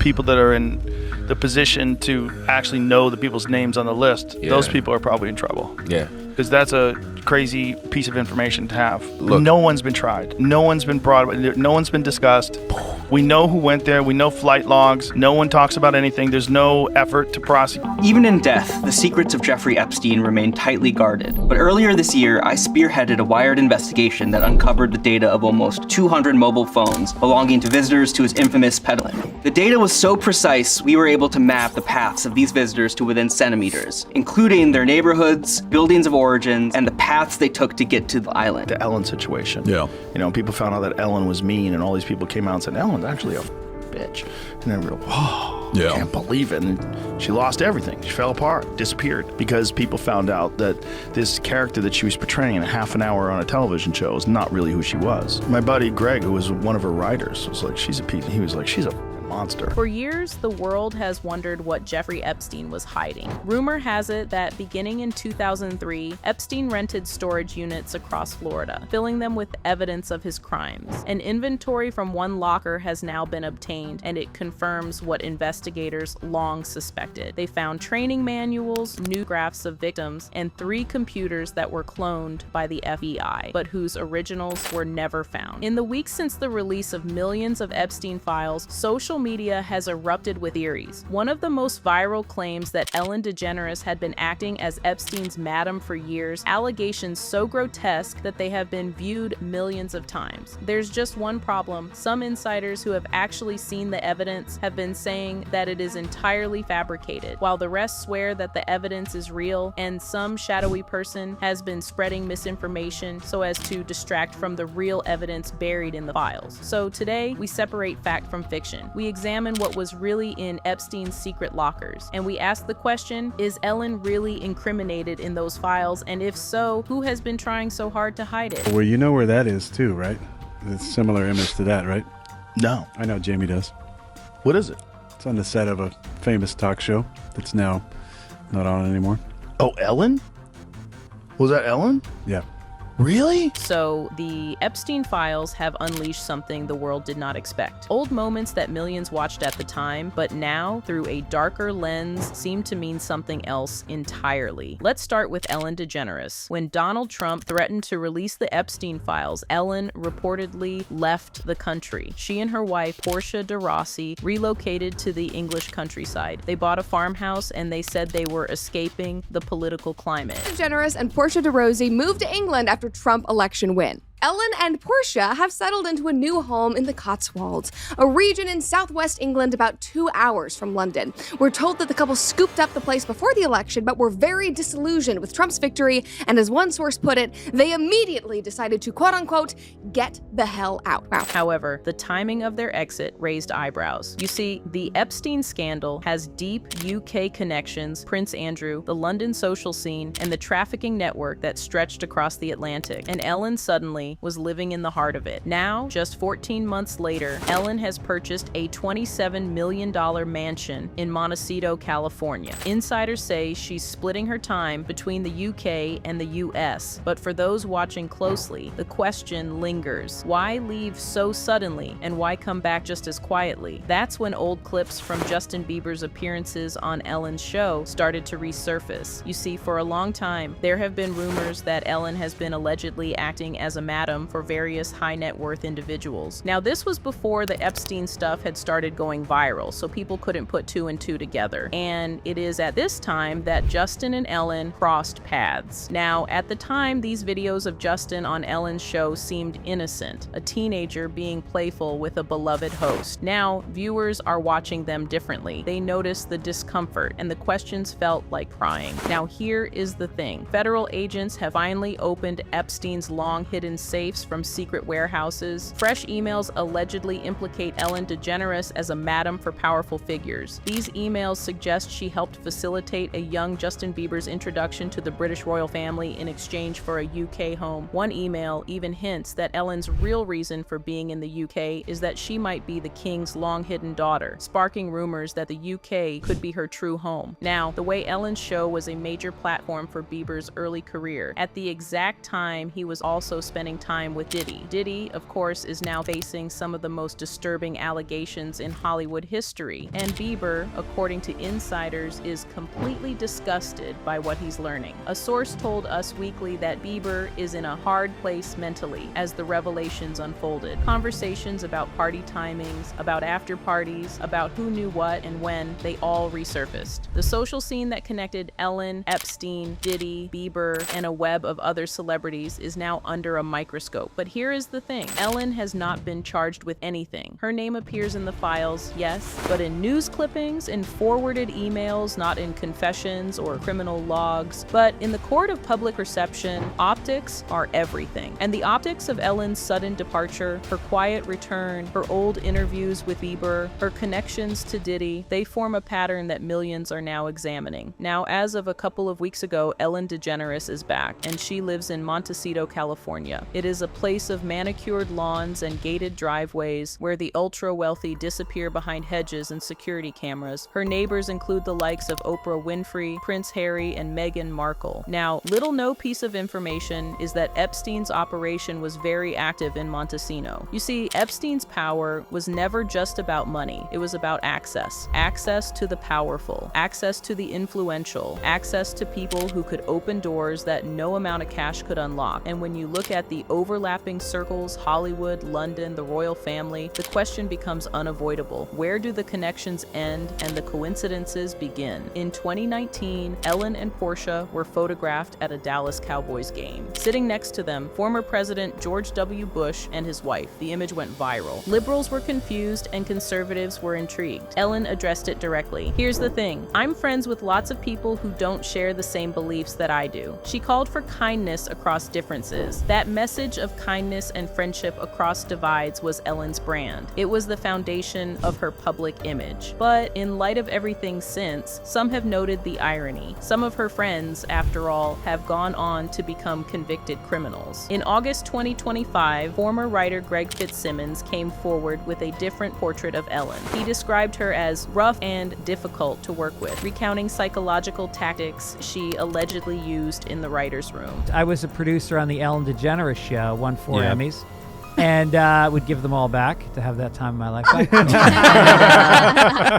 people that are in the position to actually know the people's names on the list, those people are probably in trouble. Yeah. Because that's a crazy piece of information to have. Look. No one's been tried. No one's been brought. No one's been discussed. We know who went there. We know flight logs. No one talks about anything. There's no effort to prosecute. Even in death, the secrets of Jeffrey Epstein remain tightly guarded. But earlier this year, I spearheaded a Wired investigation that uncovered the data of almost 200 mobile phones belonging to visitors to his infamous peddling. The data was so precise, we were able to map the paths of these visitors to within centimeters, including their neighborhoods, buildings of origin, and the paths they took to get to the island. The Ellen situation. Yeah. You know, people found out that Ellen was mean, and all these people came out and said, Ellen's actually a bitch. And then we go, oh, Yeah. can't believe it. And she lost everything. She fell apart, disappeared, because people found out that this character that she was portraying in a half an hour on a television show is not really who she was. My buddy Greg, who was one of her writers, was like, she's a piece. He was like, she's a monster. For years, the world has wondered what Jeffrey Epstein was hiding. Rumor has it that beginning in 2003, Epstein rented storage units across Florida, filling them with evidence of his crimes. An inventory from one locker has now been obtained, and it confirms what investigators long suspected. They found training manuals, new graphs of victims, and 3 computers that were cloned by the FBI, but whose originals were never found. In the weeks since the release of millions of Epstein files, social media has erupted with theories. One of the most viral claims that Ellen DeGeneres had been acting as Epstein's madam for years, allegations so grotesque that they have been viewed millions of times. There's just one problem. Some insiders who have actually seen the evidence have been saying that it is entirely fabricated, while the rest swear that the evidence is real, and some shadowy person has been spreading misinformation so as to distract from the real evidence buried in the files. So today, we separate fact from fiction. We examine what was really in Epstein's secret lockers, and we ask the question, is Ellen really incriminated in those files, and if so, who has been trying so hard to hide it? Well, you know where that is too, right? It's a similar image to that, right? No. I know Jamie does. What is it? It's on the set of a famous talk show that's now not on anymore. Oh, Ellen? Was that Ellen? Yeah. Really? So the Epstein files have unleashed something the world did not expect. Old moments that millions watched at the time, but now, through a darker lens, seem to mean something else entirely. Let's start with Ellen DeGeneres. When Donald Trump threatened to release the Epstein files, Ellen reportedly left the country. She and her wife, Portia de Rossi, relocated to the English countryside. They bought a farmhouse, and they said they were escaping the political climate. DeGeneres and Portia de Rossi moved to England after Trump election win. Ellen and Portia have settled into a new home in the Cotswolds, a region in southwest England about 2 hours from London. We're told that the couple scooped up the place before the election, but were very disillusioned with Trump's victory, and as one source put it, they immediately decided to, quote-unquote, get the hell out. Wow. However, the timing of their exit raised eyebrows. You see, the Epstein scandal has deep UK connections, Prince Andrew, the London social scene, and the trafficking network that stretched across the Atlantic, and Ellen suddenly was living in the heart of it. Now, just 14 months later, Ellen has purchased a $27 million mansion in Montecito, California. Insiders say she's splitting her time between the UK and the US, but for those watching closely, the question lingers. Why leave so suddenly, and why come back just as quietly? That's when old clips from Justin Bieber's appearances on Ellen's show started to resurface. You see, for a long time, there have been rumors that Ellen has been allegedly acting as a madam for various high net worth individuals. Now, this was before the Epstein stuff had started going viral, so people couldn't put 2 and 2 together. And it is at this time that Justin and Ellen crossed paths. Now, at the time, these videos of Justin on Ellen's show seemed innocent, a teenager being playful with a beloved host. Now, viewers are watching them differently. They notice the discomfort, and the questions felt like prying. Now, here is the thing. Federal agents have finally opened Epstein's long-hidden safes from secret warehouses. Fresh emails allegedly implicate Ellen DeGeneres as a madam for powerful figures. These emails suggest she helped facilitate a young Justin Bieber's introduction to the British royal family in exchange for a UK home. One email even hints that Ellen's real reason for being in the UK is that she might be the king's long-hidden daughter, sparking rumors that the UK could be her true home. Now, the way Ellen's show was a major platform for Bieber's early career, at the exact time he was also spending time with Diddy. Diddy, of course, is now facing some of the most disturbing allegations in Hollywood history, and Bieber, according to insiders, is completely disgusted by what he's learning. A source told Us Weekly that Bieber is in a hard place mentally as the revelations unfolded. Conversations about party timings, about after parties, about who knew what and when, they all resurfaced. The social scene that connected Ellen, Epstein, Diddy, Bieber, and a web of other celebrities is now under a microscope. But here is the thing. Ellen has not been charged with anything. Her name appears in the files, yes, but in news clippings, in forwarded emails, not in confessions or criminal logs. But in the court of public reception, optics are everything. And the optics of Ellen's sudden departure, her quiet return, her old interviews with Bieber, her connections to Diddy, they form a pattern that millions are now examining. Now, as of a couple of weeks ago, Ellen DeGeneres is back, and she lives in Montecito, California. It is a place of manicured lawns and gated driveways where the ultra-wealthy disappear behind hedges and security cameras. Her neighbors include the likes of Oprah Winfrey, Prince Harry, and Meghan Markle. Now, little no piece of information is that Epstein's operation was very active in Montecito. You see, Epstein's power was never just about money. It was about access. Access to the powerful, access to the influential, access to people who could open doors that no amount of cash could unlock. And when you look at the overlapping circles, Hollywood, London, the royal family, the question becomes unavoidable. Where do the connections end and the coincidences begin? In 2019, Ellen and Portia were photographed at a Dallas Cowboys game. Sitting next to them, former President George W. Bush and his wife. The image went viral. Liberals were confused and conservatives were intrigued. Ellen addressed it directly. Here's the thing. I'm friends with lots of people who don't share the same beliefs that I do. She called for kindness across differences. That message of kindness and friendship across divides was Ellen's brand. It was the foundation of her public image. But in light of everything since, some have noted the irony. Some of her friends, after all, have gone on to become convicted criminals. In August 2025, former writer Greg Fitzsimmons came forward with a different portrait of Ellen. He described her as rough and difficult to work with, recounting psychological tactics she allegedly used in the writer's room. I was a producer on the Ellen DeGeneres show, won 4 Emmys. And would give them all back to have that time in my life back.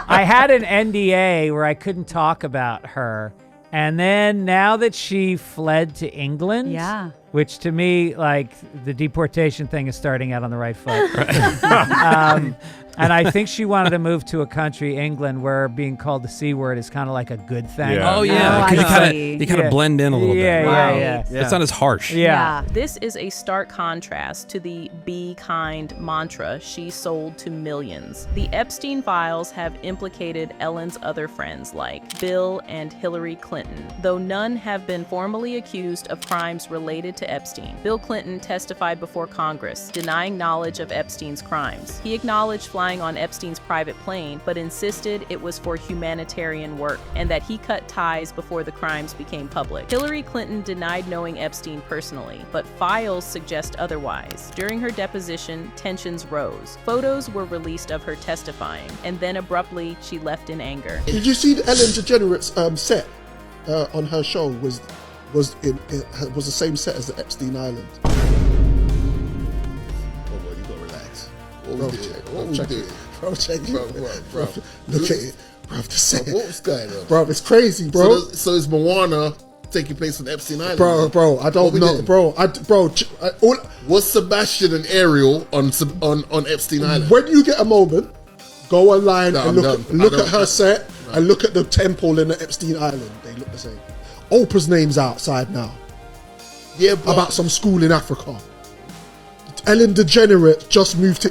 I had an NDA where I couldn't talk about her. And then now that she fled to England, which to me, like, the deportation thing is starting out on the right foot. And I think she wanted to move to a country, England, where being called the C word is kind of like a good thing. Yeah. Oh, yeah. Because you kind of blend in a little bit. Yeah. It's not as harsh. Yeah. This is a stark contrast to the be kind mantra she sold to millions. The Epstein files have implicated Ellen's other friends like Bill and Hillary Clinton, though none have been formally accused of crimes related to Epstein. Bill Clinton testified before Congress, denying knowledge of Epstein's crimes. He acknowledged flying on Epstein's private plane, but insisted it was for humanitarian work and that he cut ties before the crimes became public. Hillary Clinton denied knowing Epstein personally, but files suggest otherwise. During her deposition, tensions rose. Photos were released of her testifying, and then abruptly she left in anger. Did you see the Ellen DeGeneres set on her show was the same set as the Epstein Island? Bro, check it. Bro, look at it. Bro, the set. What was going on? Bro, it's crazy, bro. So is Moana taking place on Epstein Island? Bro, I don't know. Was Sebastian and Ariel on Epstein Island? When you get a moment, go online and look at her set and look at the temple in the Epstein Island. They look the same. Oprah's name's outside now. Yeah, but about some school in Africa. Ellen DeGeneres just moved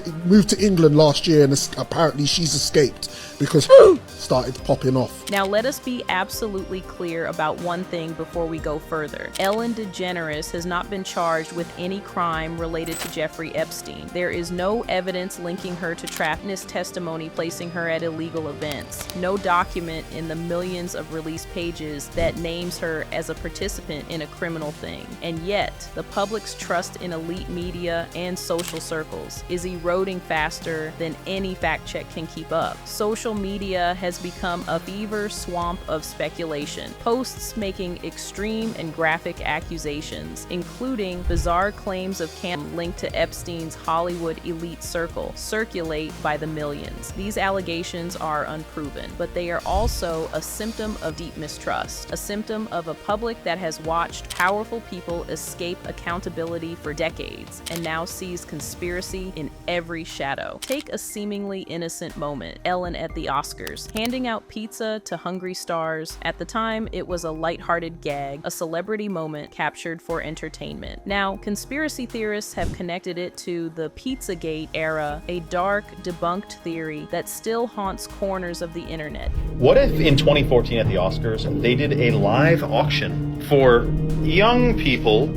to England last year, and apparently she's escaped because started popping off. Now let us be absolutely clear about one thing before we go further. Ellen DeGeneres has not been charged with any crime related to Jeffrey Epstein. There is no evidence linking her to witness testimony placing her at illegal events. No document in the millions of released pages that names her as a participant in a criminal thing. And yet, the public's trust in elite media and social circles is eroding faster than any fact check can keep up. Social media has become a fever swamp of speculation. Posts making extreme and graphic accusations, including bizarre claims of linked to Epstein's Hollywood elite circle, circulate by the millions. These allegations are unproven, but they are also a symptom of deep mistrust, a symptom of a public that has watched powerful people escape accountability for decades and now sees conspiracy in every shadow. Take a seemingly innocent moment, Ellen at the Oscars, handing out pizza to hungry stars. At the time, it was a lighthearted gag, a celebrity moment captured for entertainment. Now, conspiracy theorists have connected it to the Pizzagate era, a dark, debunked theory that still haunts corners of the internet. What if in 2014 at the Oscars, they did a live auction for young people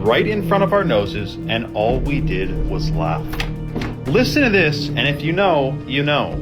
right in front of our noses, and all we did was laugh? Listen to this, and if you know, you know.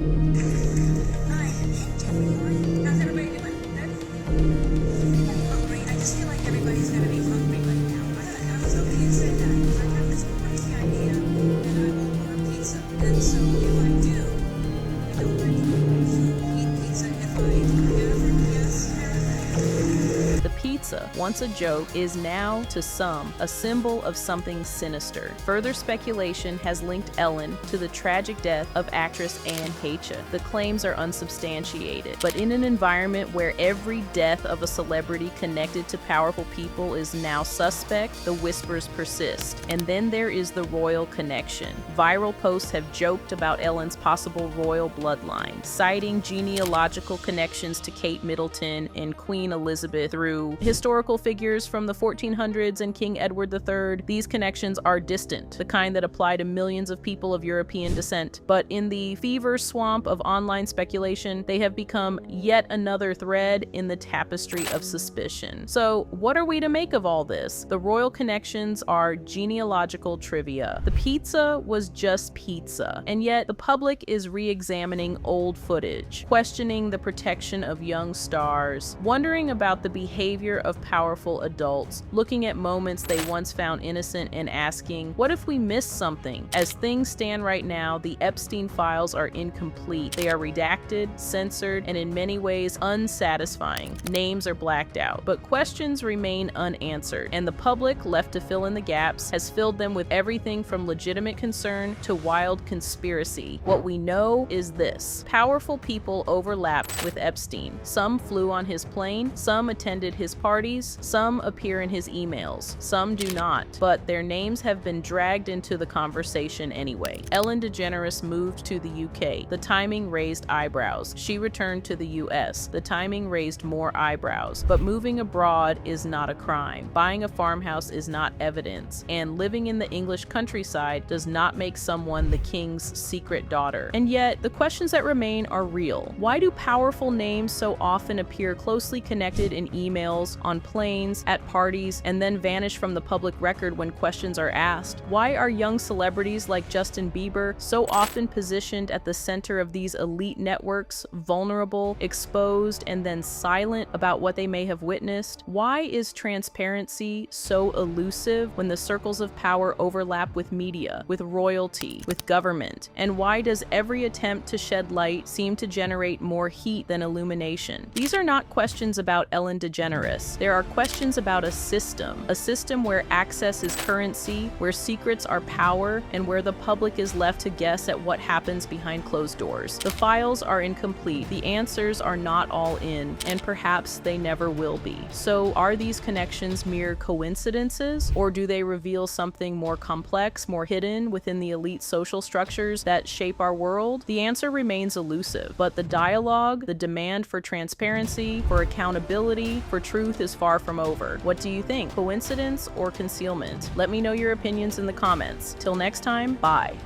Once a joke, is now, to some, a symbol of something sinister. Further speculation has linked Ellen to the tragic death of actress Anne Heche. The claims are unsubstantiated, but in an environment where every death of a celebrity connected to powerful people is now suspect, the whispers persist. And then there is the royal connection. Viral posts have joked about Ellen's possible royal bloodline, citing genealogical connections to Kate Middleton and Queen Elizabeth through historical figures from the 1400s and King Edward III. These connections are distant, the kind that apply to millions of people of European descent. But in the fever swamp of online speculation, they have become yet another thread in the tapestry of suspicion. So what are we to make of all this? The royal connections are genealogical trivia. The pizza was just pizza, and yet the public is re-examining old footage, questioning the protection of young stars, wondering about the behavior of powerful adults, looking at moments they once found innocent and asking, what if we missed something? As things stand right now, the Epstein files are incomplete. They are redacted, censored, and in many ways unsatisfying. Names are blacked out, but questions remain unanswered, and the public, left to fill in the gaps, has filled them with everything from legitimate concern to wild conspiracy. What we know is this: powerful people overlapped with Epstein. Some flew on his plane, some attended his parties, some appear in his emails, some do not, but their names have been dragged into the conversation anyway. Ellen DeGeneres moved to the UK. The timing raised eyebrows. She returned to the US. The timing raised more eyebrows. But moving abroad is not a crime. Buying a farmhouse is not evidence. And living in the English countryside does not make someone the king's secret daughter. And yet, the questions that remain are real. Why do powerful names so often appear closely connected in emails, on planes, at parties, and then vanish from the public record when questions are asked? Why are young celebrities like Justin Bieber so often positioned at the center of these elite networks, vulnerable, exposed, and then silent about what they may have witnessed? Why is transparency so elusive when the circles of power overlap with media, with royalty, with government? And why does every attempt to shed light seem to generate more heat than illumination? These are not questions about Ellen DeGeneres. There are questions about a system where access is currency, where secrets are power, and where the public is left to guess at what happens behind closed doors. The files are incomplete, the answers are not all in, and perhaps they never will be. So are these connections mere coincidences, or do they reveal something more complex, more hidden within the elite social structures that shape our world? The answer remains elusive, but the dialogue, the demand for transparency, for accountability, for truth is far from over. What do you think? Coincidence or concealment? Let me know your opinions in the comments. Till next time, bye.